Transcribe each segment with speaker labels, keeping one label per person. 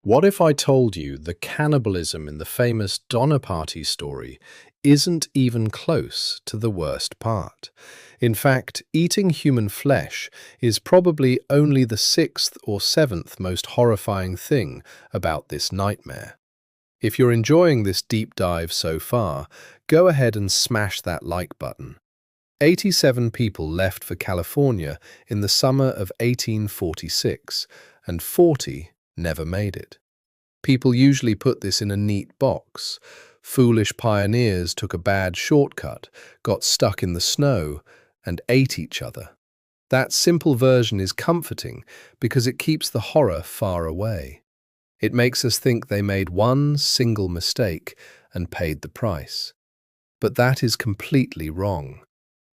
Speaker 1: What if I told you the cannibalism in the famous Donner Party story isn't even close to the worst part? In fact, eating human flesh is probably only the sixth or seventh most horrifying thing about this nightmare. If you're enjoying this deep dive so far, go ahead and smash that like button. 87 people left for California in the summer of 1846, and 40 never made it. People usually put this in a neat box. Foolish pioneers took a bad shortcut, got stuck in the snow, and ate each other. That simple version is comforting because it keeps the horror far away. It makes us think they made one single mistake and paid the price. But that is completely wrong.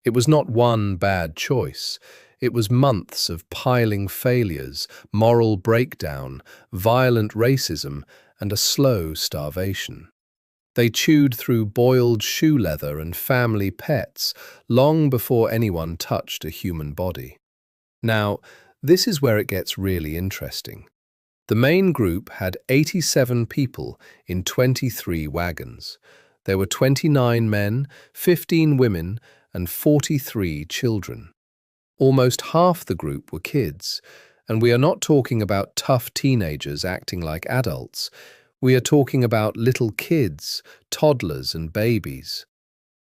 Speaker 1: It was not one bad choice. It was months of piling failures, moral breakdown, violent racism, and a slow starvation. They chewed through boiled shoe leather and family pets long before anyone touched a human body. Now, this is where it gets really interesting. The main group had 87 people in 23 wagons. There were 29 men, 15 women, and 43 children. Almost half the group were kids, and we are not talking about tough teenagers acting like adults. We are talking about little kids, toddlers and babies.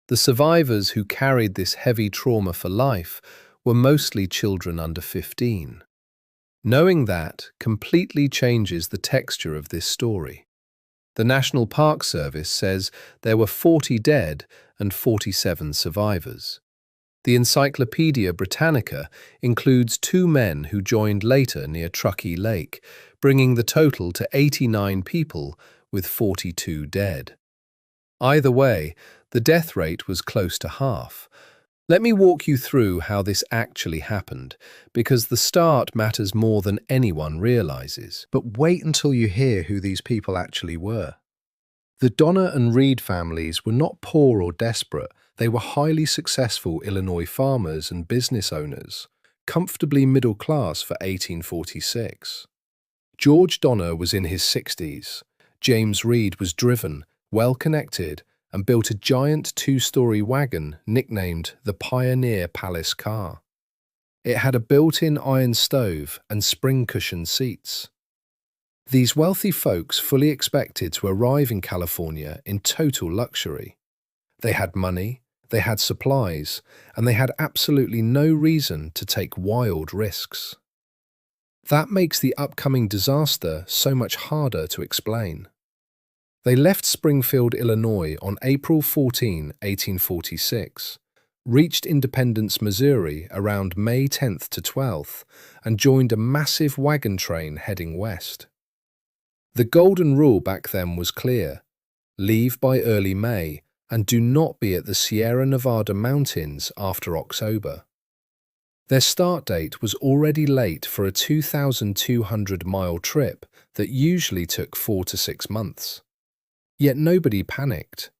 Speaker 1: The survivors who carried this heavy trauma for life were mostly children under 15. Knowing that completely changes the texture of this story. The National Park Service says there were 40 dead and 47 survivors. The Encyclopedia Britannica includes 2 men who joined later near Truckee Lake, bringing the total to 89 people with 42 dead. Either way, the death rate was close to half. Let me walk you through how this actually happened, because the start matters more than anyone realizes. But wait until you hear who these people actually were. The Donner and Reed families were not poor or desperate. They were highly successful Illinois farmers and business owners, comfortably middle class for 1846. George Donner was in his 60s. James Reed was driven, well-connected, and built a giant 2-story wagon nicknamed the Pioneer Palace Car. It had a built-in iron stove and spring-cushioned seats. These wealthy folks fully expected to arrive in California in total luxury. They had money, they had supplies, and they had absolutely no reason to take wild risks. That makes the upcoming disaster so much harder to explain. They left Springfield, Illinois on April 14, 1846, reached Independence, Missouri around May 10th to 12th, and joined a massive wagon train heading west. The golden rule back then was clear: leave by early May and do not be at the Sierra Nevada mountains after October. Their start date was already late for a 2,200-mile trip that usually took 4 to 6 months. Yet nobody panicked.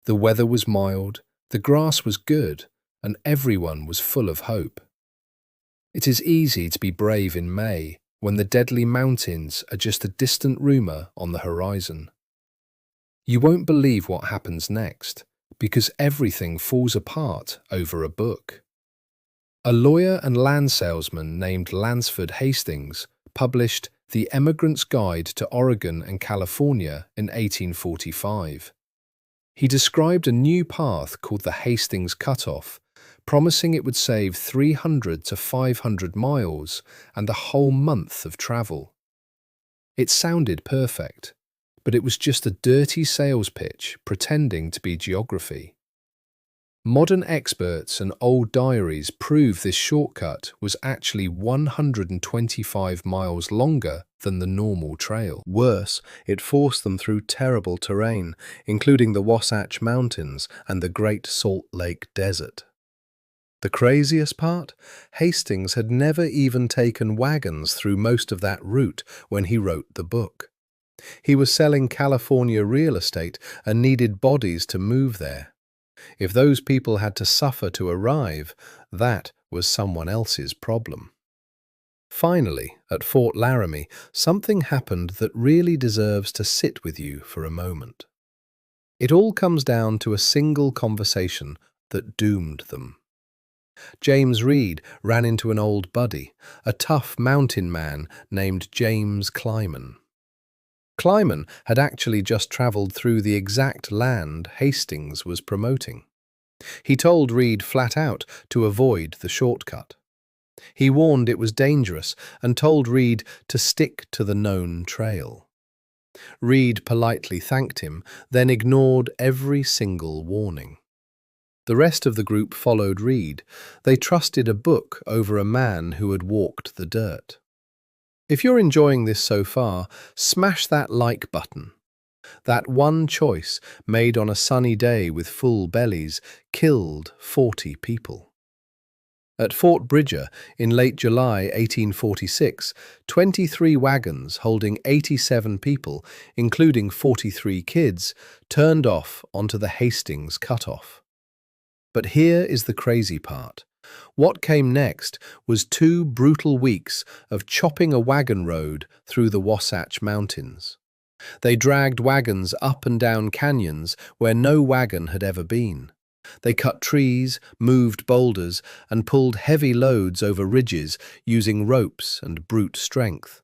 Speaker 1: The weather was mild, the grass was good, and everyone was full of hope. It is easy to be brave in May when the deadly mountains are just a distant rumor on the horizon. You won't believe what happens next, because everything falls apart over a book. A lawyer and land salesman named Lansford Hastings published The Emigrant's Guide to Oregon and California in 1845. He described a new path called the Hastings Cutoff, promising it would save 300 to 500 miles and a whole month of travel. It sounded perfect, but it was just a dirty sales pitch pretending to be geography. Modern experts and old diaries prove this shortcut was actually 125 miles longer than the normal trail. Worse, it forced them through terrible terrain, including the Wasatch Mountains and the Great Salt Lake Desert. The craziest part? Hastings had never even taken wagons through most of that route when he wrote the book. He was selling California real estate and needed bodies to move there. If those people had to suffer to arrive, that was someone else's problem. Finally, at Fort Laramie, something happened that really deserves to sit with you for a moment. It all comes down to a single conversation that doomed them. James Reed ran into an old buddy, a tough mountain man named James Clyman. Clyman had actually just travelled through the exact land Hastings was promoting. He told Reed flat out to avoid the shortcut. He warned it was dangerous and told Reed to stick to the known trail. Reed politely thanked him, then ignored every single warning. The rest of the group followed Reed. They trusted a book over a man who had walked the dirt. If you're enjoying this so far, smash that like button. That one choice, made on a sunny day with full bellies, killed 40 people. At Fort Bridger, in late July 1846, 23 wagons holding 87 people, including 43 kids, turned off onto the Hastings cutoff. But here is the crazy part. What came next was 2 brutal weeks of chopping a wagon road through the Wasatch Mountains. They dragged wagons up and down canyons where no wagon had ever been. They cut trees, moved boulders, and pulled heavy loads over ridges using ropes and brute strength.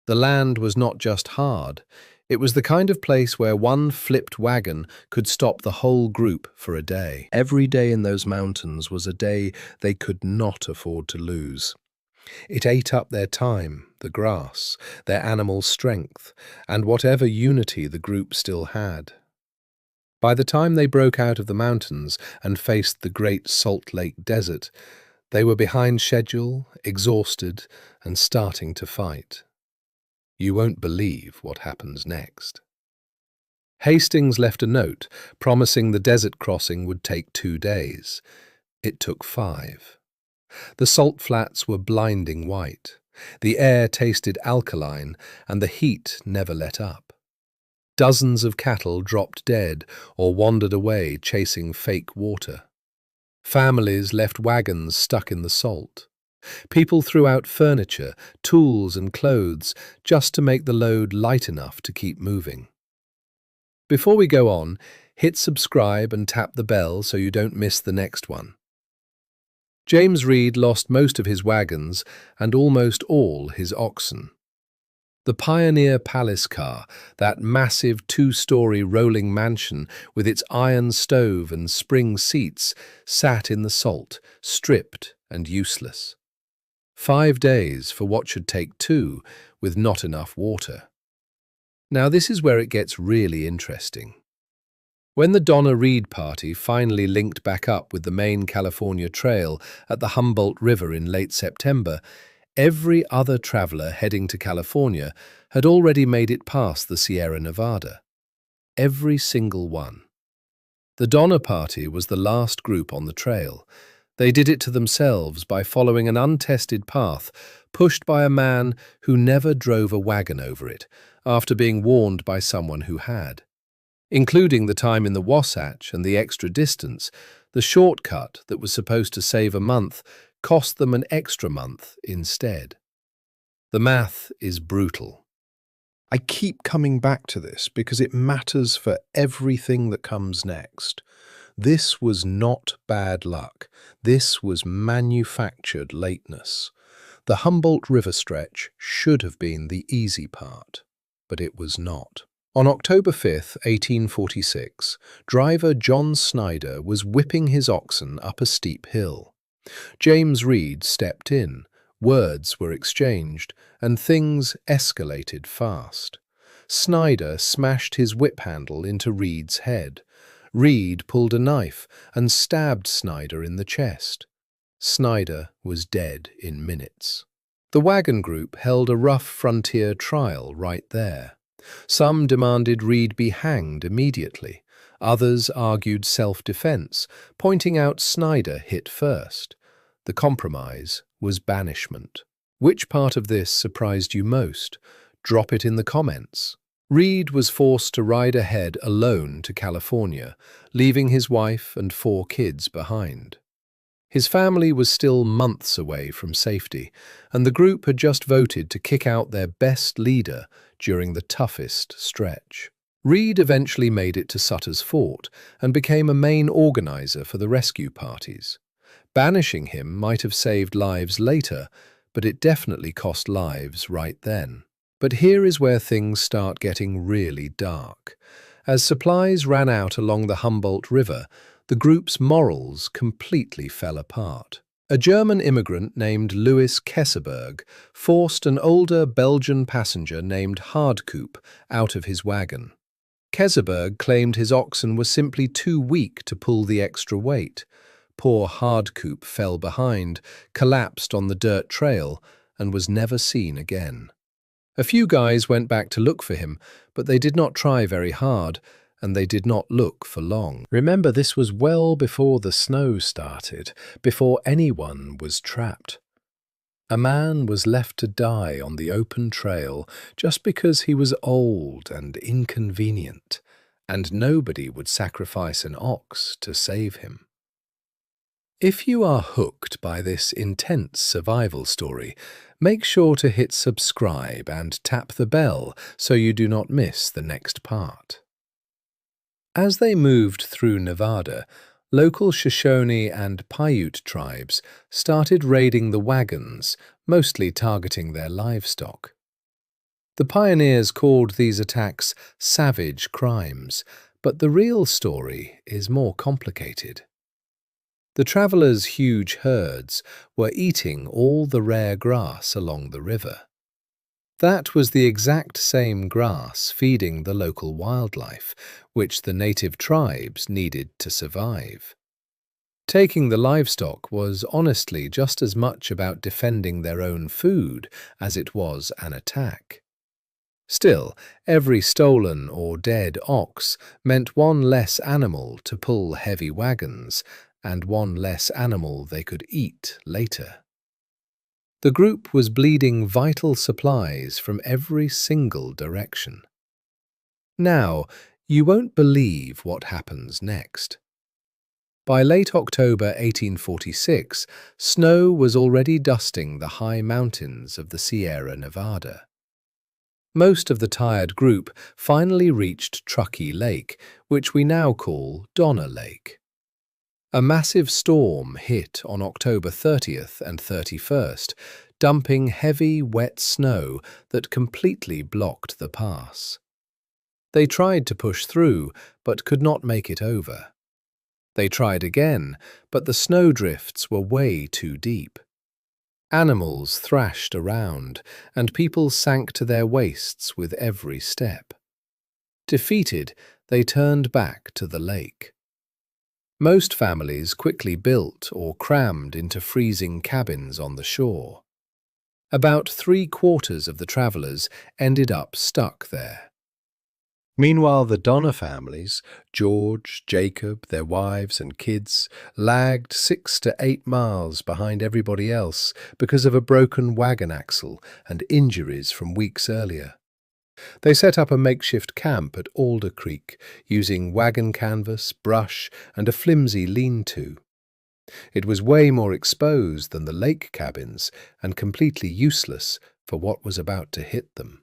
Speaker 1: The land was not just hard, it was the kind of place where one flipped wagon could stop the whole group for a day. Every day in those mountains was a day they could not afford to lose. It ate up their time, the grass, their animal strength, and whatever unity the group still had. By the time they broke out of the mountains and faced the Great Salt Lake Desert, they were behind schedule, exhausted, and starting to fight. You won't believe what happens next. Hastings left a note promising the desert crossing would take 2 days. It took 5. The salt flats were blinding white. The air tasted alkaline, and the heat never let up. Dozens of cattle dropped dead or wandered away chasing fake water. Families left wagons stuck in the salt. People threw out furniture, tools and clothes just to make the load light enough to keep moving. Before we go on, hit subscribe and tap the bell so you don't miss the next one. James Reed lost most of his wagons and almost all his oxen. The Pioneer Palace car, that massive 2-story rolling mansion with its iron stove and spring seats, sat in the salt, stripped and useless. 5 days for what should take 2, with not enough water. Now this is where it gets really interesting. When the Donna Reed party finally linked back up with the main California trail at the Humboldt River in late September, every other traveler heading to California had already made it past the Sierra Nevada. Every single one. The Donner Party was the last group on the trail. They did it to themselves by following an untested path pushed by a man who never drove a wagon over it, after being warned by someone who had. Including the time in the Wasatch and the extra distance, the shortcut that was supposed to save a month cost them an extra month instead. The math is brutal. I keep coming back to this because it matters for everything that comes next. This was not bad luck. This was manufactured lateness. The Humboldt River stretch should have been the easy part, but it was not. On October 5, 1846, driver John Snyder was whipping his oxen up a steep hill. James Reed stepped in, words were exchanged, and things escalated fast. Snyder smashed his whip handle into Reed's head. Reed pulled a knife and stabbed Snyder in the chest. Snyder was dead in minutes. The wagon group held a rough frontier trial right there. Some demanded Reed be hanged immediately. Others argued self-defense, pointing out Snyder hit first. The compromise was banishment. Which part of this surprised you most? Drop it in the comments. Reed was forced to ride ahead alone to California, leaving his wife and 4 kids behind. His family was still months away from safety, and the group had just voted to kick out their best leader during the toughest stretch. Reed eventually made it to Sutter's Fort and became a main organizer for the rescue parties. Banishing him might have saved lives later, but it definitely cost lives right then. But here is where things start getting really dark. As supplies ran out along the Humboldt River, the group's morals completely fell apart. A German immigrant named Louis Kesselberg forced an older Belgian passenger named Hardcoop out of his wagon. Kesselberg claimed his oxen were simply too weak to pull the extra weight. Poor Hardcoop fell behind, collapsed on the dirt trail, and was never seen again. A few guys went back to look for him, but they did not try very hard, and they did not look for long. Remember, this was well before the snow started, before anyone was trapped. A man was left to die on the open trail just because he was old and inconvenient, and nobody would sacrifice an ox to save him. If you are hooked by this intense survival story, make sure to hit subscribe and tap the bell so you do not miss the next part. As they moved through Nevada, local Shoshone and Paiute tribes started raiding the wagons, mostly targeting their livestock. The pioneers called these attacks savage crimes, but the real story is more complicated. The travelers' huge herds were eating all the rare grass along the river. That was the exact same grass feeding the local wildlife, which the native tribes needed to survive. Taking the livestock was honestly just as much about defending their own food as it was an attack. Still, every stolen or dead ox meant one less animal to pull heavy wagons, and one less animal they could eat later. The group was bleeding vital supplies from every single direction. Now, you won't believe what happens next. By late October 1846, snow was already dusting the high mountains of the Sierra Nevada. Most of the tired group finally reached Truckee Lake, which we now call Donner Lake. A massive storm hit on October 30th and 31st, dumping heavy, wet snow that completely blocked the pass. They tried to push through, but could not make it over. They tried again, but the snowdrifts were way too deep. Animals thrashed around, and people sank to their waists with every step. Defeated, they turned back to the lake. Most families quickly built or crammed into freezing cabins on the shore. About 3/4 of the travelers ended up stuck there. Meanwhile, the Donner families, George, Jacob, their wives and kids, lagged 6 to 8 miles behind everybody else because of a broken wagon axle and injuries from weeks earlier. They set up a makeshift camp at Alder Creek, using wagon canvas, brush, and a flimsy lean-to. It was way more exposed than the lake cabins and completely useless for what was about to hit them.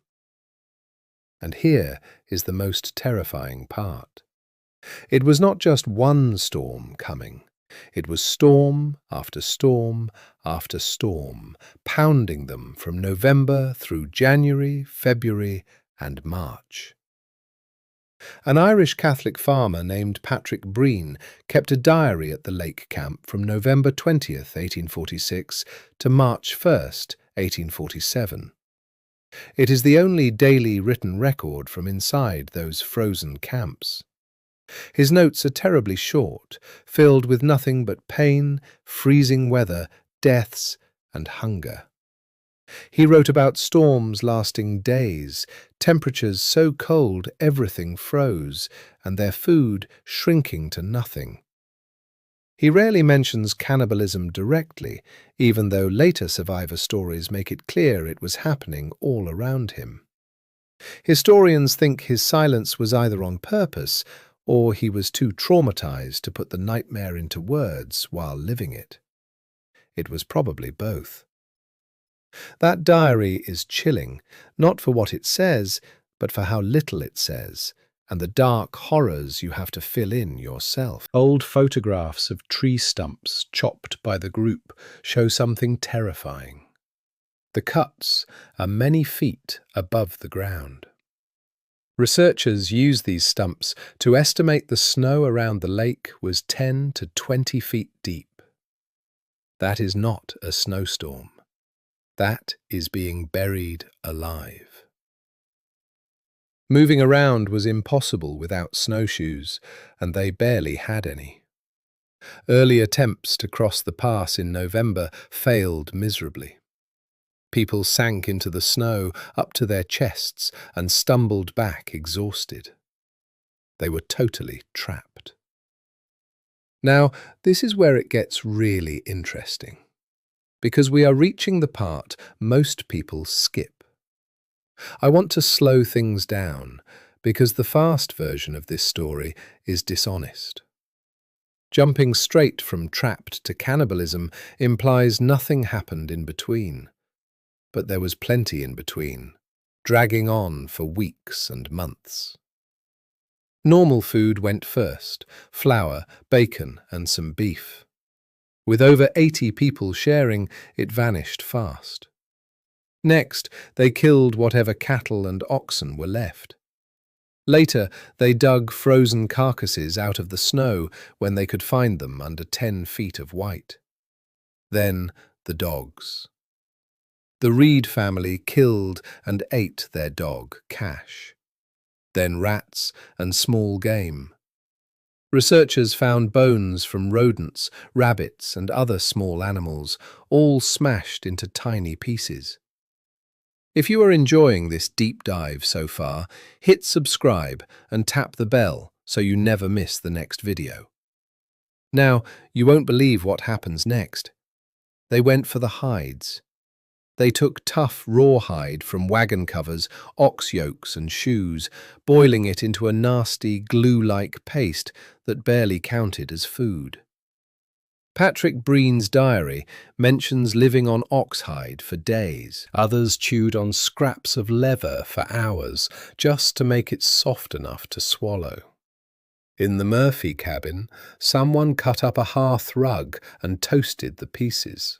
Speaker 1: And here is the most terrifying part. It was not just one storm coming. It was storm after storm after storm, pounding them from November through January, February, and March. An Irish Catholic farmer named Patrick Breen kept a diary at the lake camp from November 20th, 1846 to March 1st, 1847. It is the only daily written record from inside those frozen camps. His notes are terribly short, filled with nothing but pain, freezing weather, deaths, and hunger. He wrote about storms lasting days, temperatures so cold everything froze, and their food shrinking to nothing. He rarely mentions cannibalism directly, even though later survivor stories make it clear it was happening all around him. Historians think his silence was either on purpose or he was too traumatized to put the nightmare into words while living it. It was probably both. That diary is chilling, not for what it says, but for how little it says, and the dark horrors you have to fill in yourself. Old photographs of tree stumps chopped by the group show something terrifying. The cuts are many feet above the ground. Researchers use these stumps to estimate the snow around the lake was 10 to 20 feet deep. That is not a snowstorm. That is being buried alive. Moving around was impossible without snowshoes, and they barely had any. Early attempts to cross the pass in November failed miserably. People sank into the snow up to their chests and stumbled back exhausted. They were totally trapped. Now, this is where it gets really interesting, because we are reaching the part most people skip. I want to slow things down, because the fast version of this story is dishonest. Jumping straight from trapped to cannibalism implies nothing happened in between. But there was plenty in between, dragging on for weeks and months. Normal food went first: flour, bacon, and some beef. With over 80 people sharing, it vanished fast. Next, they killed whatever cattle and oxen were left. Later, they dug frozen carcasses out of the snow when they could find them under 10 feet of white. Then the dogs. The Reed family killed and ate their dog, Cash. Then rats and small game. Researchers found bones from rodents, rabbits, and other small animals, all smashed into tiny pieces. If you are enjoying this deep dive so far, hit subscribe and tap the bell so you never miss the next video. Now, you won't believe what happens next. They went for the hides. They took tough rawhide from wagon covers, ox yokes and shoes, boiling it into a nasty glue-like paste that barely counted as food. Patrick Breen's diary mentions living on oxhide for days. Others chewed on scraps of leather for hours just to make it soft enough to swallow. In the Murphy cabin, someone cut up a hearth rug and toasted the pieces.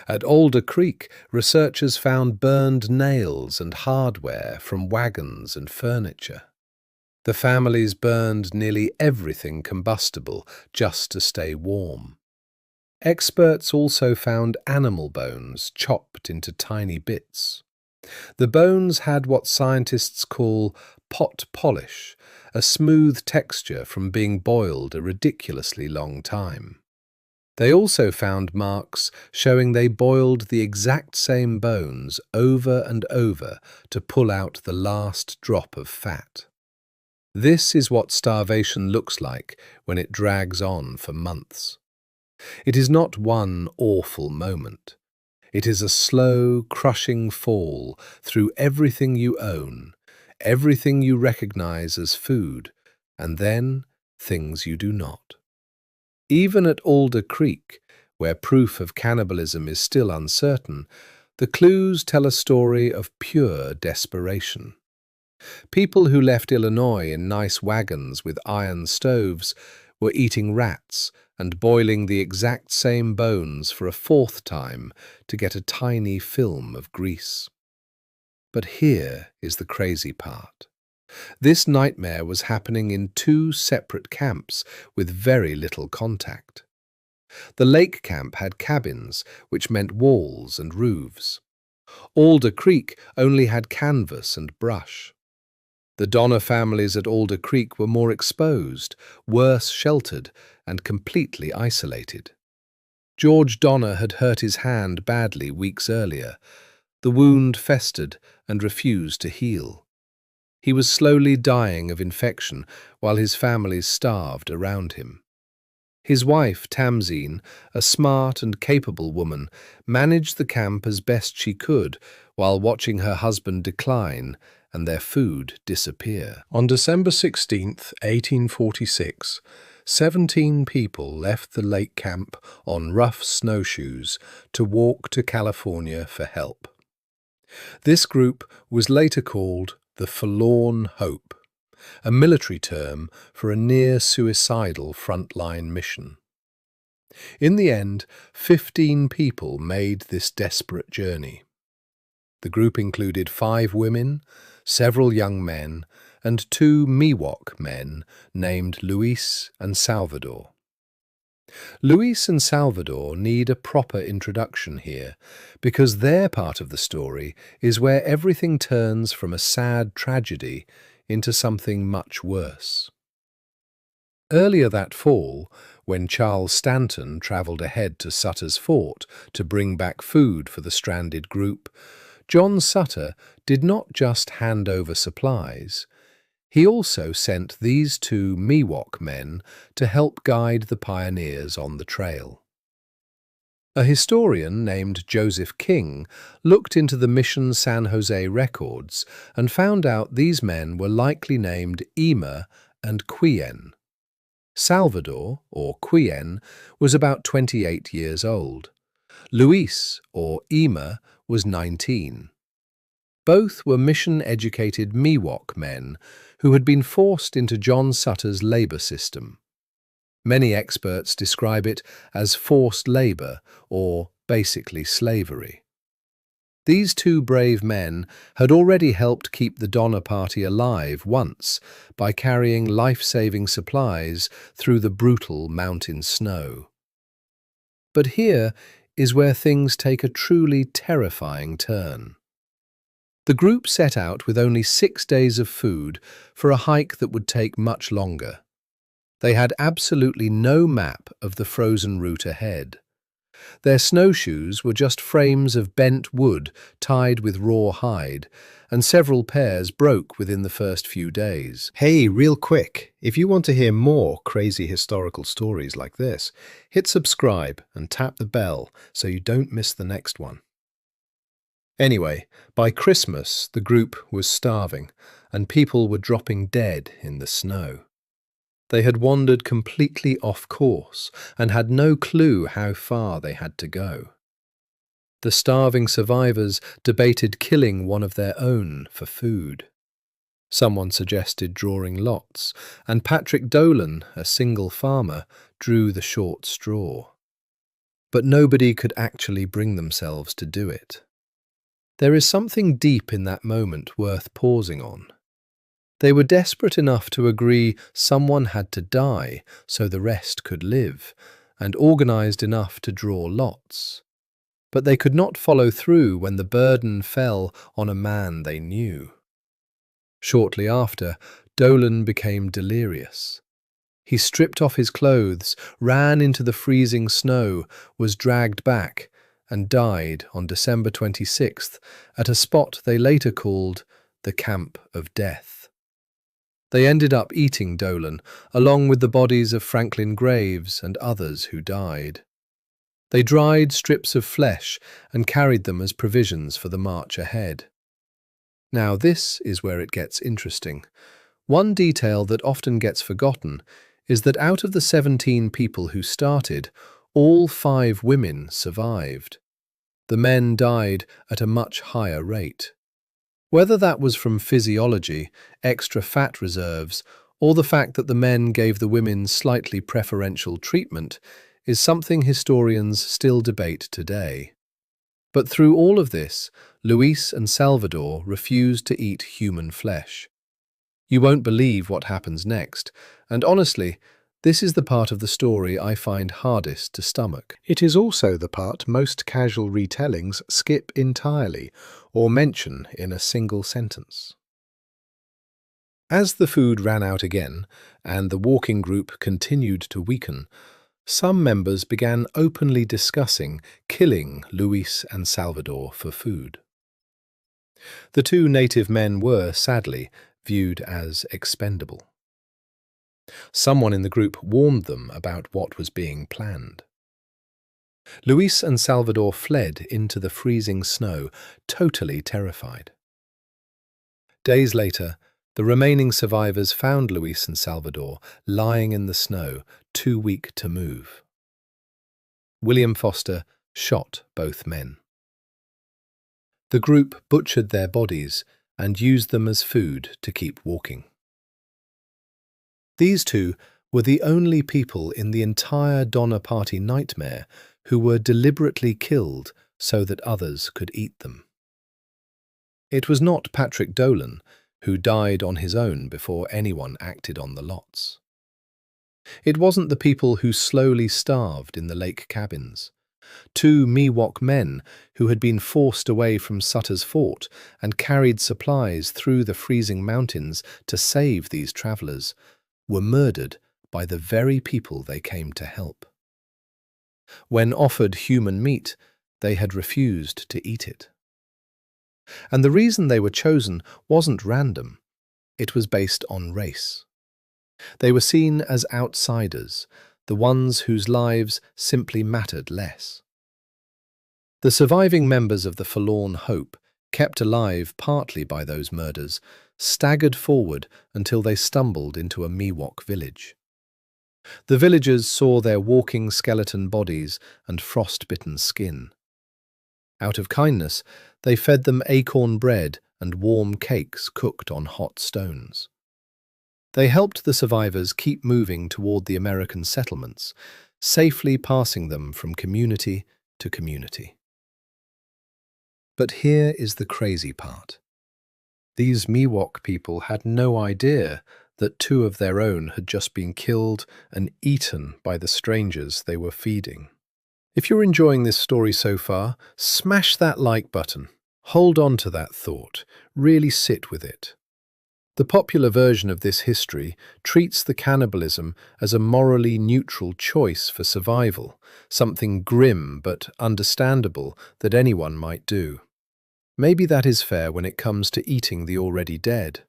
Speaker 1: At Alder Creek, researchers found burned nails and hardware from wagons and furniture. The families burned nearly everything combustible just to stay warm. Experts also found animal bones chopped into tiny bits. The bones had what scientists call pot polish, a smooth texture from being boiled a ridiculously long time. They also found marks showing they boiled the exact same bones over and over to pull out the last drop of fat. This is what starvation looks like when it drags on for months. It is not one awful moment. It is a slow, crushing fall through everything you own, everything you recognize as food, and then things you do not. Even at Alder Creek, where proof of cannibalism is still uncertain, the clues tell a story of pure desperation. People who left Illinois in nice wagons with iron stoves were eating rats and boiling the exact same bones for a fourth time to get a tiny film of grease. But here is the crazy part. This nightmare was happening in 2 separate camps with very little contact. The lake camp had cabins, which meant walls and roofs. Alder Creek only had canvas and brush. The Donner families at Alder Creek were more exposed, worse sheltered, and completely isolated. George Donner had hurt his hand badly weeks earlier. The wound festered and refused to heal. He was slowly dying of infection while his family starved around him. His wife, Tamzine, a smart and capable woman, managed the camp as best she could while watching her husband decline and their food disappear. On December 16, 1846, 17 people left the lake camp on rough snowshoes to walk to California for help. This group was later called the Forlorn Hope, a military term for a near-suicidal frontline mission. In the end, 15 people made this desperate journey. The group included 5 women, several young men, and 2 Miwok men named Luis and Salvador. Luis and Salvador need a proper introduction here, because their part of the story is where everything turns from a sad tragedy into something much worse. Earlier that fall, when Charles Stanton travelled ahead to Sutter's fort to bring back food for the stranded group, John Sutter did not just hand over supplies. He also sent these 2 Miwok men to help guide the pioneers on the trail. A historian named Joseph King looked into the Mission San Jose records and found out these men were likely named Ema and Quien. Salvador, or Quien, was about 28 years old. Luis, or Ema, was 19. Both were mission-educated Miwok men who had been forced into John Sutter's labour system. Many experts describe it as forced labour, or basically slavery. These 2 brave men had already helped keep the Donner Party alive once by carrying life-saving supplies through the brutal mountain snow. But here is where things take a truly terrifying turn. The group set out with only 6 days of food for a hike that would take much longer. They had absolutely no map of the frozen route ahead. Their snowshoes were just frames of bent wood tied with raw hide, and several pairs broke within the first few days. Hey, real quick, if you want to hear more crazy historical stories like this, hit subscribe and tap the bell so you don't miss the next one. Anyway, by Christmas, the group was starving, and people were dropping dead in the snow. They had wandered completely off course and had no clue how far they had to go. The starving survivors debated killing one of their own for food. Someone suggested drawing lots, and Patrick Dolan, a single farmer, drew the short straw. But nobody could actually bring themselves to do it. There is something deep in that moment worth pausing on. They were desperate enough to agree someone had to die so the rest could live, and organised enough to draw lots. But they could not follow through when the burden fell on a man they knew. Shortly after, Dolan became delirious. He stripped off his clothes, ran into the freezing snow, was dragged back, and died on December 26th at a spot they later called the Camp of Death. They ended up eating Dolan, along with the bodies of Franklin Graves and others who died. They dried strips of flesh and carried them as provisions for the march ahead. Now this is where it gets interesting. One detail that often gets forgotten is that out of the 17 people who started, all 5 women survived. The men died at a much higher rate. Whether that was from physiology, extra fat reserves, or the fact that the men gave the women slightly preferential treatment, is something historians still debate today. But through all of this, Luis and Salvador refused to eat human flesh. You won't believe what happens next, and honestly, this is the part of the story I find hardest to stomach. It is also the part most casual retellings skip entirely or mention in a single sentence. As the food ran out again and the walking group continued to weaken, some members began openly discussing killing Luis and Salvador for food. The 2 native men were, sadly, viewed as expendable. Someone in the group warned them about what was being planned. Luis and Salvador fled into the freezing snow, totally terrified. Days later, The remaining survivors found Luis and Salvador lying in the snow, too weak to move. William Foster shot both men. The group butchered their bodies and used them as food to keep walking. These two were the only people in the entire Donner Party nightmare who were deliberately killed so that others could eat them. It was not Patrick Dolan, who died on his own before anyone acted on the lots. It wasn't the people who slowly starved in the lake cabins. Two Miwok men who had been forced away from Sutter's Fort and carried supplies through the freezing mountains to save these travellers were murdered by the very people they came to help. When offered human meat, they had refused to eat it. And the reason they were chosen wasn't random. It was based on race. They were seen as outsiders, the ones whose lives simply mattered less. The surviving members of the Forlorn Hope, kept alive partly by those murders, staggered forward until they stumbled into a Miwok village. The villagers saw their walking skeleton bodies and frost-bitten skin. Out of kindness, they fed them acorn bread and warm cakes cooked on hot stones. They helped the survivors keep moving toward the American settlements, safely passing them from community to community. But here is the crazy part. These Miwok people had no idea that two of their own had just been killed and eaten by the strangers they were feeding. If you're enjoying this story so far, smash that like button. Hold on to that thought. Really sit with it. The popular version of this history treats the cannibalism as a morally neutral choice for survival, something grim but understandable that anyone might do. Maybe that is fair when it comes to eating the already dead,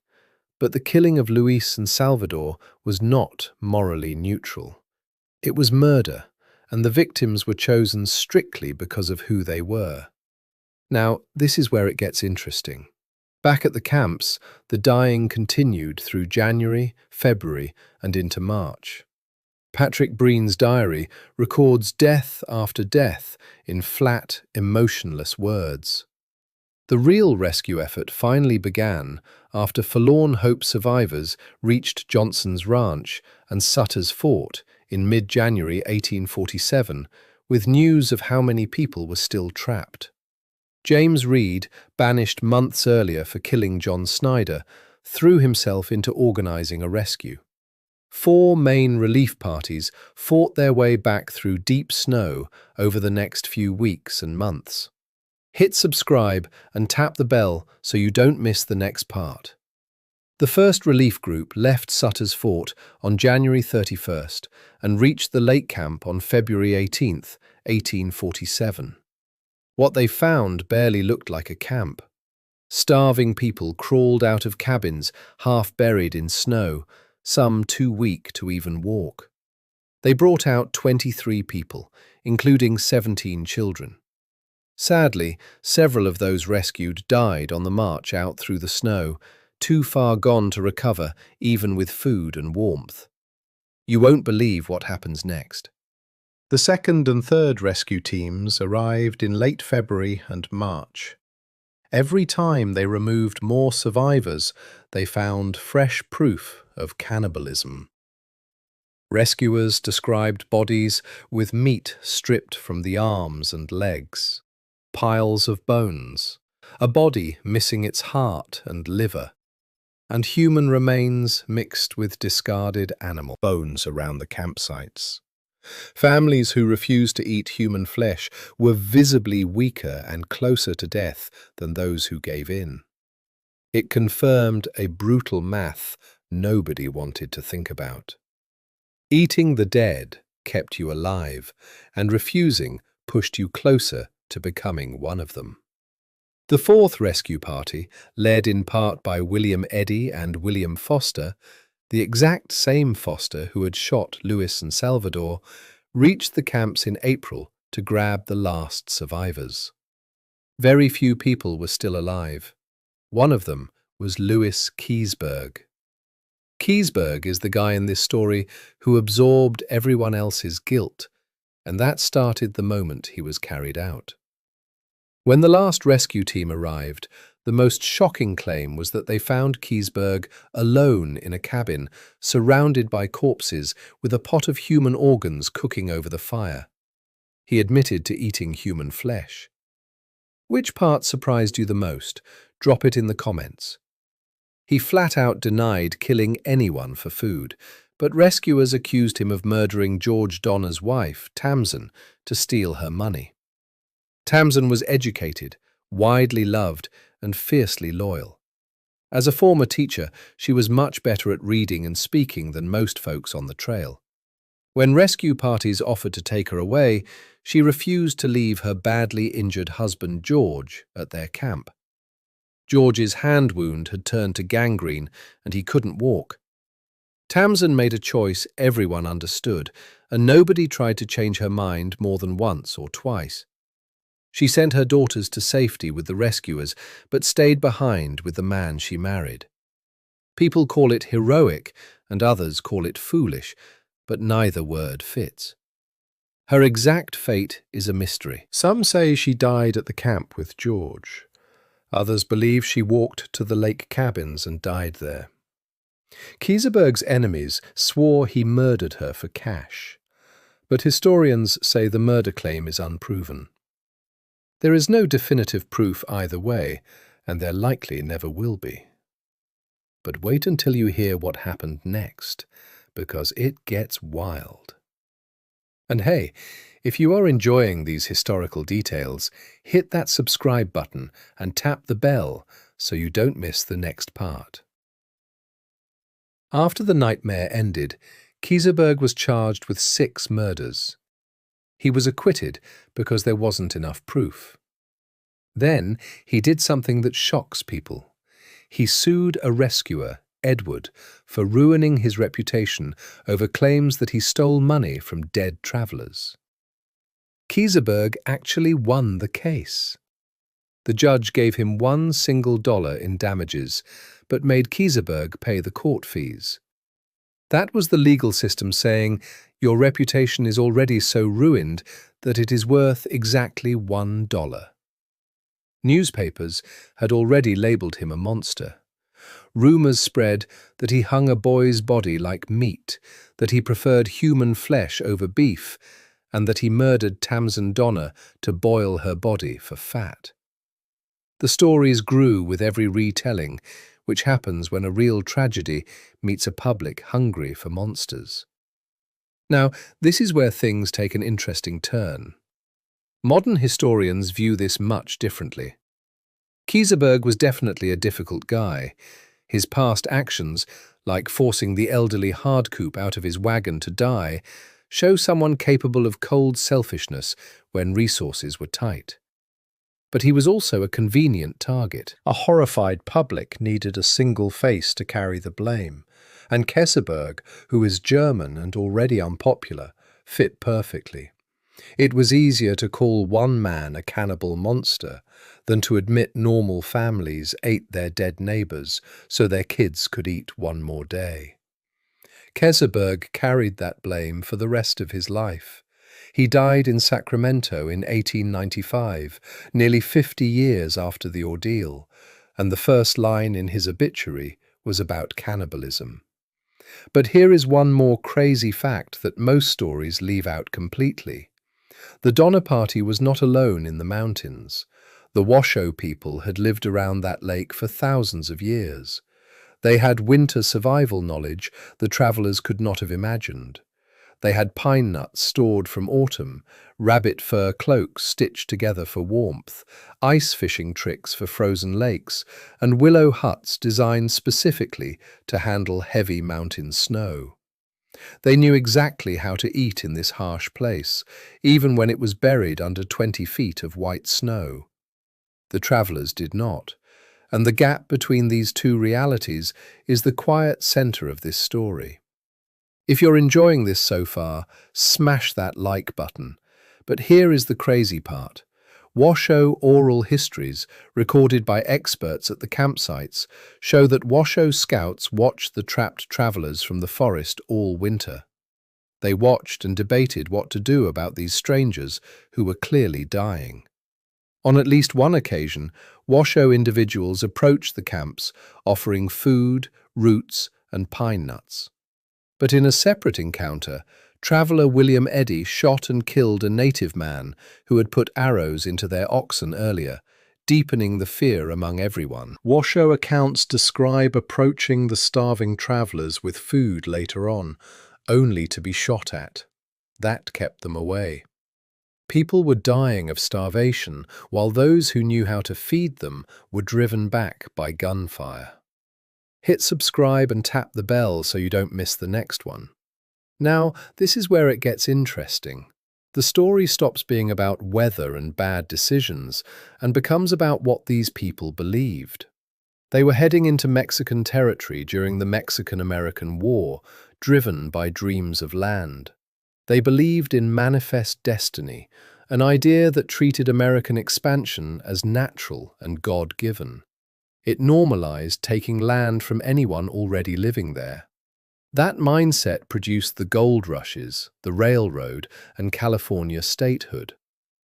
Speaker 1: but the killing of Luis and Salvador was not morally neutral. It was murder, and the victims were chosen strictly because of who they were. Now, this is where it gets interesting. Back at the camps, the dying continued through January, February, and into March. Patrick Breen's diary records death after death in flat, emotionless words. The real rescue effort finally began after Forlorn Hope survivors reached Johnson's Ranch and Sutter's Fort in mid-January 1847, with news of how many people were still trapped. James Reed, banished months earlier for killing John Snyder, threw himself into organizing a rescue. 4 main relief parties fought their way back through deep snow over the next few weeks and months. Hit subscribe and tap the bell so you don't miss the next part. The first relief group left Sutter's Fort on January 31st and reached the lake camp on February 18th, 1847. What they found barely looked like a camp. Starving people crawled out of cabins half buried in snow, some too weak to even walk. They brought out 23 people, including 17 children. Sadly, several of those rescued died on the march out through the snow, too far gone to recover even with food and warmth. You won't believe what happens next. The second and third rescue teams arrived in late February and March. Every time they removed more survivors, they found fresh proof of cannibalism. Rescuers described bodies with meat stripped from the arms and legs, piles of bones, a body missing its heart and liver, and human remains mixed with discarded animal bones around the campsites. Families who refused to eat human flesh were visibly weaker and closer to death than those who gave in. It confirmed a brutal math nobody wanted to think about. Eating the dead kept you alive, and refusing pushed you closer to becoming one of them. The fourth rescue party, led in part by William Eddy and William Foster, the exact same Foster who had shot Luis and Salvador, reached the camps in April to grab the last survivors. Very few people were still alive. One of them was Louis Keseberg. Keseberg is the guy in this story who absorbed everyone else's guilt, and that started the moment he was carried out. When the last rescue team arrived, the most shocking claim was that they found Keseberg alone in a cabin, surrounded by corpses, with a pot of human organs cooking over the fire. He admitted to eating human flesh. Which part surprised you the most? Drop it in the comments. He flat out denied killing anyone for food, but rescuers accused him of murdering George Donner's wife, Tamsin, to steal her money. Tamsin was educated, widely loved, and fiercely loyal. As a former teacher, she was much better at reading and speaking than most folks on the trail. When rescue parties offered to take her away, she refused to leave her badly injured husband George at their camp. George's hand wound had turned to gangrene and he couldn't walk. Tamsin made a choice everyone understood, and nobody tried to change her mind more than once or twice. She sent her daughters to safety with the rescuers, but stayed behind with the man she married. People call it heroic and others call it foolish, but neither word fits. Her exact fate is a mystery. Some say she died at the camp with George. Others believe she walked to the lake cabins and died there. Keseberg's enemies swore he murdered her for cash, but historians say the murder claim is unproven. There is no definitive proof either way, and there likely never will be. But wait until you hear what happened next, because it gets wild. And hey, if you are enjoying these historical details, hit that subscribe button and tap the bell so you don't miss the next part. After the nightmare ended, Keseberg was charged with 6 murders. He was acquitted because there wasn't enough proof. Then he did something that shocks people. He sued a rescuer, Edward, for ruining his reputation over claims that he stole money from dead travelers. Keseberg actually won the case. The judge gave him $1 single in damages, but made Keseberg pay the court fees. That was the legal system saying, your reputation is already so ruined that it is worth exactly $1. Newspapers had already labelled him a monster. Rumours spread that he hung a boy's body like meat, that he preferred human flesh over beef, and that he murdered Tamsin Donner to boil her body for fat. The stories grew with every retelling, which happens when a real tragedy meets a public hungry for monsters. Now, this is where things take an interesting turn. Modern historians view this much differently. Keseberg was definitely a difficult guy. His past actions, like forcing the elderly Hardcoop out of his wagon to die, show someone capable of cold selfishness when resources were tight. But he was also a convenient target. A horrified public needed a single face to carry the blame, and Keseberg, who is German and already unpopular, fit perfectly. It was easier to call one man a cannibal monster than to admit normal families ate their dead neighbours so their kids could eat one more day. Keseberg carried that blame for the rest of his life. He died in Sacramento in 1895, nearly 50 years after the ordeal, and the first line in his obituary was about cannibalism. But here is one more crazy fact that most stories leave out completely. The Donner Party was not alone in the mountains. The Washoe people had lived around that lake for thousands of years. They had winter survival knowledge the travelers could not have imagined. They had pine nuts stored from autumn, rabbit fur cloaks stitched together for warmth, ice fishing tricks for frozen lakes, and willow huts designed specifically to handle heavy mountain snow. They knew exactly how to eat in this harsh place, even when it was buried under 20 feet of white snow. The travelers did not, and the gap between these two realities is the quiet center of this story. If you're enjoying this so far, smash that like button. But here is the crazy part. Washoe oral histories, recorded by experts at the campsites, show that Washoe scouts watched the trapped travelers from the forest all winter. They watched and debated what to do about these strangers who were clearly dying. On at least one occasion, Washoe individuals approached the camps, offering food, roots, and pine nuts. But in a separate encounter, traveller William Eddy shot and killed a native man who had put arrows into their oxen earlier, deepening the fear among everyone. Washoe accounts describe approaching the starving travellers with food later on, only to be shot at. That kept them away. People were dying of starvation, while those who knew how to feed them were driven back by gunfire. Hit subscribe and tap the bell so you don't miss the next one. Now, this is where it gets interesting. The story stops being about weather and bad decisions and becomes about what these people believed. They were heading into Mexican territory during the Mexican-American War, driven by dreams of land. They believed in manifest destiny, an idea that treated American expansion as natural and God-given. It normalized taking land from anyone already living there. That mindset produced the gold rushes, the railroad, and California statehood.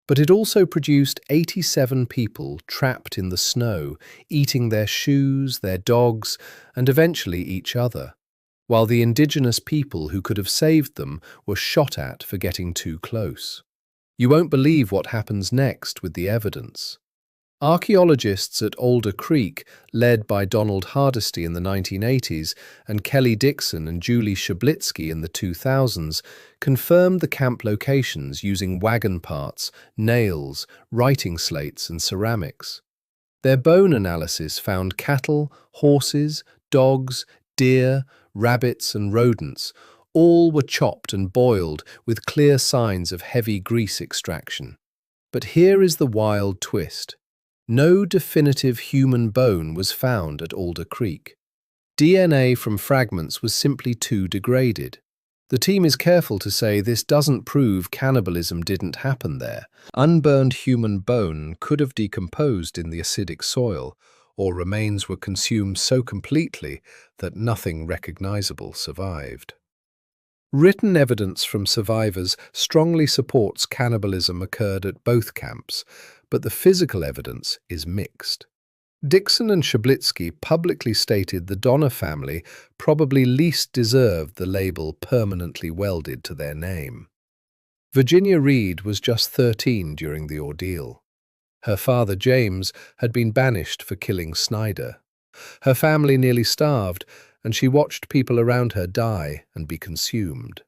Speaker 1: But it also produced 87 people trapped in the snow, eating their shoes, their dogs, and eventually each other, while the indigenous people who could have saved them were shot at for getting too close. You won't believe what happens next with the evidence. Archaeologists at Alder Creek, led by Donald Hardesty in the 1980s and Kelly Dixon and Julie Shablitsky in the 2000s, confirmed the camp locations using wagon parts, nails, writing slates and ceramics. Their bone analysis found cattle, horses, dogs, deer, rabbits and rodents. All were chopped and boiled with clear signs of heavy grease extraction. But here is the wild twist. No definitive human bone was found at Alder Creek. DNA from fragments was simply too degraded. The team is careful to say this doesn't prove cannibalism didn't happen there. Unburned human bone could have decomposed in the acidic soil, or remains were consumed so completely that nothing recognizable survived. Written evidence from survivors strongly supports cannibalism occurred at both camps, but the physical evidence is mixed. Dixon and Shablitsky publicly stated the Donner family probably least deserved the label permanently welded to their name. Virginia Reed was just 13 during the ordeal. Her father, James, had been banished for killing Snyder. Her family nearly starved, and she watched people around her die and be consumed.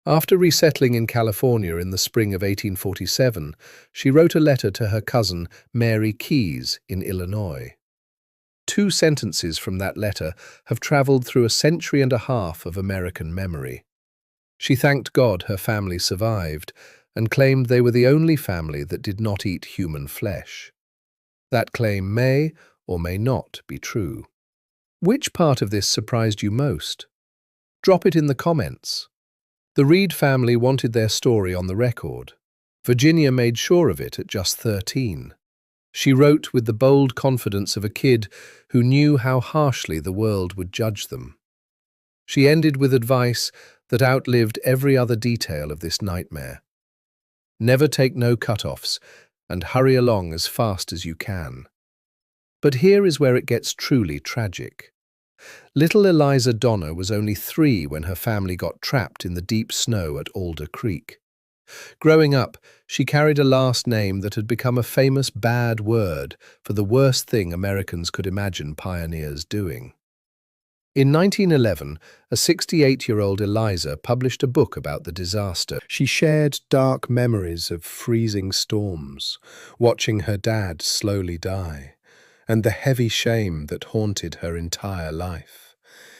Speaker 1: After resettling in California in the spring of 1847, she wrote a letter to her cousin, Mary Keyes, in Illinois. 2 sentences from that letter have traveled through a century and a half of American memory. She thanked God her family survived, and claimed they were the only family that did not eat human flesh. That claim may or may not be true. Which part of this surprised you most? Drop it in the comments. The Reed family wanted their story on the record. Virginia made sure of it at just 13. She wrote with the bold confidence of a kid who knew how harshly the world would judge them. She ended with advice that outlived every other detail of this nightmare. Never take no cut-offs, and hurry along as fast as you can. But here is where it gets truly tragic. Little Eliza Donner was only 3 when her family got trapped in the deep snow at Alder Creek. Growing up, she carried a last name that had become a famous bad word for the worst thing Americans could imagine pioneers doing. In 1911, a 68-year-old Eliza published a book about the disaster. She shared dark memories of freezing storms, watching her dad slowly die, and the heavy shame that haunted her entire life.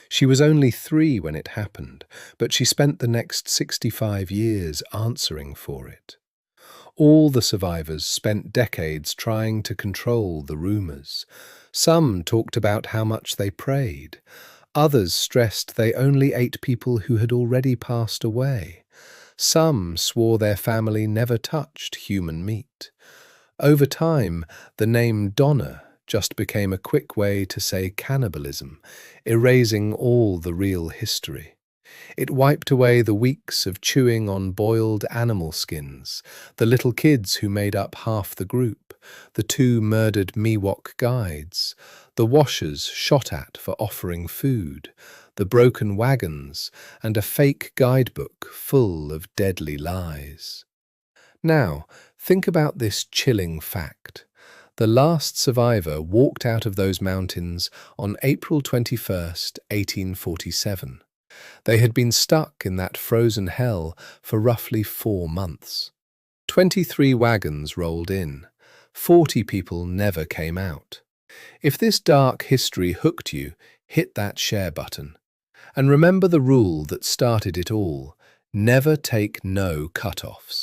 Speaker 1: She was only 3 when it happened, but she spent the next 65 years answering for it. All the survivors spent decades trying to control the rumors. Some talked about how much they prayed. Others stressed they only ate people who had already passed away. Some swore their family never touched human meat. Over time, the name Donna just became a quick way to say cannibalism, erasing all the real history. It wiped away the weeks of chewing on boiled animal skins, the little kids who made up half the group, the two murdered Miwok guides, the washers shot at for offering food, the broken wagons, and a fake guidebook full of deadly lies. Now, think about this chilling fact. The last survivor walked out of those mountains on April 21st, 1847. They had been stuck in that frozen hell for roughly 4 months. 23 wagons rolled in. 40 people never came out. If this dark history hooked you, hit that share button. And remember the rule that started it all: never take no cut-offs.